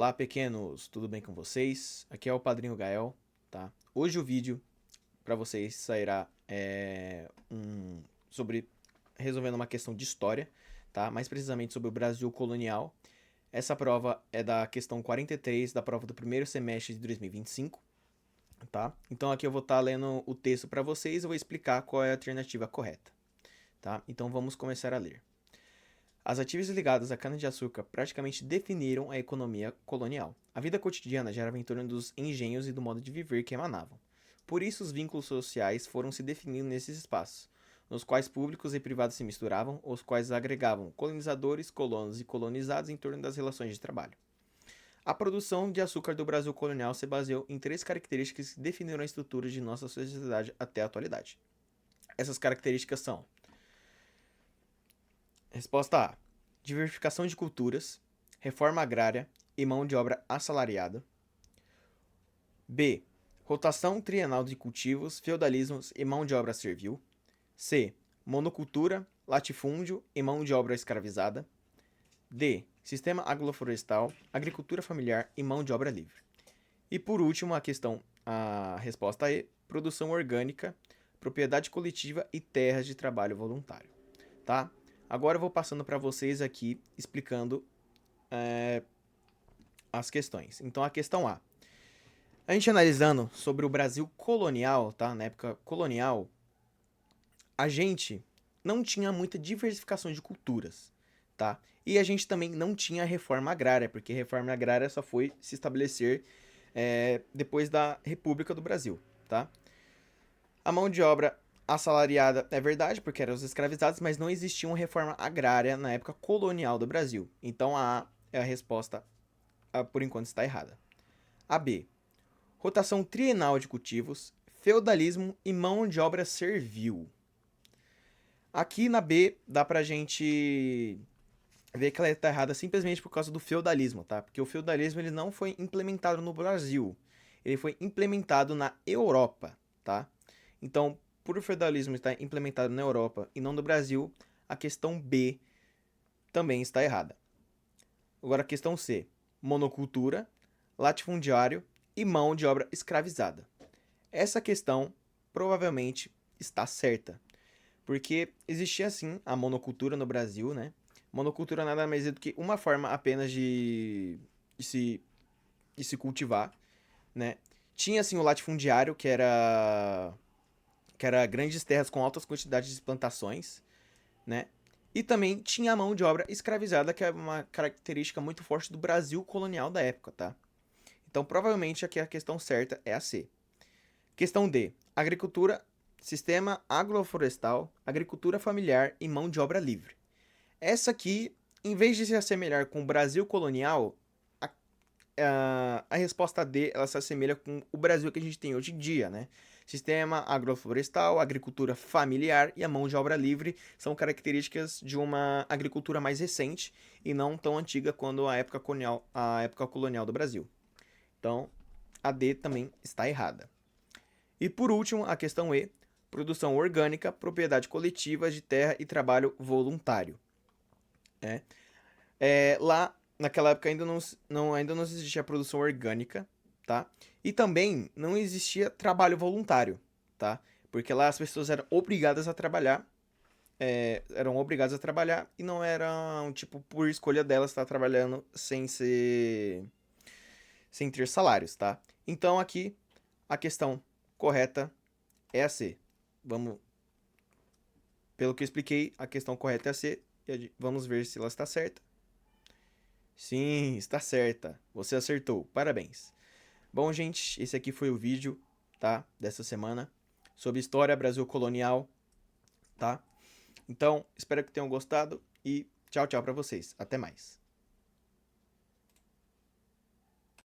Olá, pequenos, tudo bem com vocês? Aqui é o Padrinho Gael, tá? Hoje o vídeo para vocês sairá sobre resolvendo uma questão de história, tá? Mais precisamente sobre o Brasil colonial. Essa prova é da questão 43 da prova do primeiro semestre de 2025, tá? Então aqui eu vou estar lendo o texto para vocês e vou explicar qual é a alternativa correta, tá? Então vamos começar a ler. As atividades ligadas à cana-de-açúcar praticamente definiram a economia colonial. A vida cotidiana girava em torno dos engenhos e do modo de viver que emanavam. Por isso, os vínculos sociais foram se definindo nesses espaços, nos quais públicos e privados se misturavam, os quais agregavam colonizadores, colonos e colonizados em torno das relações de trabalho. A produção de açúcar do Brasil colonial se baseou em três características que definiram a estrutura de nossa sociedade até a atualidade. Essas características são: resposta A: diversificação de culturas, reforma agrária e mão de obra assalariada. B: rotação trienal de cultivos, feudalismos e mão de obra servil. C: monocultura, latifúndio e mão de obra escravizada. D: sistema agroflorestal, agricultura familiar e mão de obra livre. E por último, a resposta E: produção orgânica, propriedade coletiva e terras de trabalho voluntário, tá? Agora eu vou passando para vocês aqui, explicando as questões. Então, a questão A. A gente analisando sobre o Brasil colonial, tá? Na época colonial, a gente não tinha muita diversificação de culturas, tá? E a gente também não tinha reforma agrária, porque reforma agrária só foi se estabelecer depois da República do Brasil, tá? A mão de obra assalariada é verdade, porque eram os escravizados, mas não existia uma reforma agrária na época colonial do Brasil. Então a A é a resposta, por enquanto, está errada. A B: rotação trienal de cultivos, feudalismo e mão de obra servil. Aqui na B dá pra gente ver que ela está errada simplesmente por causa do feudalismo, tá? Porque o feudalismo ele não foi implementado no Brasil, ele foi implementado na Europa, tá? Então, por o feudalismo estar implementado na Europa e não no Brasil, a questão B também está errada. Agora a questão C: monocultura, latifundiário e mão de obra escravizada. Essa questão provavelmente está certa, porque existia sim a monocultura no Brasil, né? Monocultura nada mais é do que uma forma apenas de se cultivar, né? Tinha assim o latifundiário, que era grandes terras com altas quantidades de plantações, né? E também tinha a mão de obra escravizada, que é uma característica muito forte do Brasil colonial da época, tá? Então, provavelmente aqui a questão certa é a C. Questão D: agricultura, sistema agroflorestal, agricultura familiar e mão de obra livre. Essa aqui, em vez de se assemelhar com o Brasil colonial, a resposta D ela se assemelha com o Brasil que a gente tem hoje em dia, né? Sistema agroflorestal, agricultura familiar e a mão de obra livre são características de uma agricultura mais recente e não tão antiga quanto a época colonial do Brasil. Então, a D também está errada. E por último, a questão E: produção orgânica, propriedade coletiva de terra e trabalho voluntário. Lá, naquela época, ainda não existia produção orgânica, tá? E também não existia trabalho voluntário, tá? Porque lá as pessoas eram obrigadas a trabalhar, e não eram, tipo, por escolha delas estar trabalhando sem ter salários, tá? Então aqui a questão correta é a C. Pelo que eu expliquei, a questão correta é a C. Vamos ver se ela está certa. Sim, está certa. Você acertou. Parabéns. Bom, gente, esse aqui foi o vídeo, tá? Dessa semana sobre história Brasil colonial, tá? Então, espero que tenham gostado e tchau, tchau pra vocês. Até mais.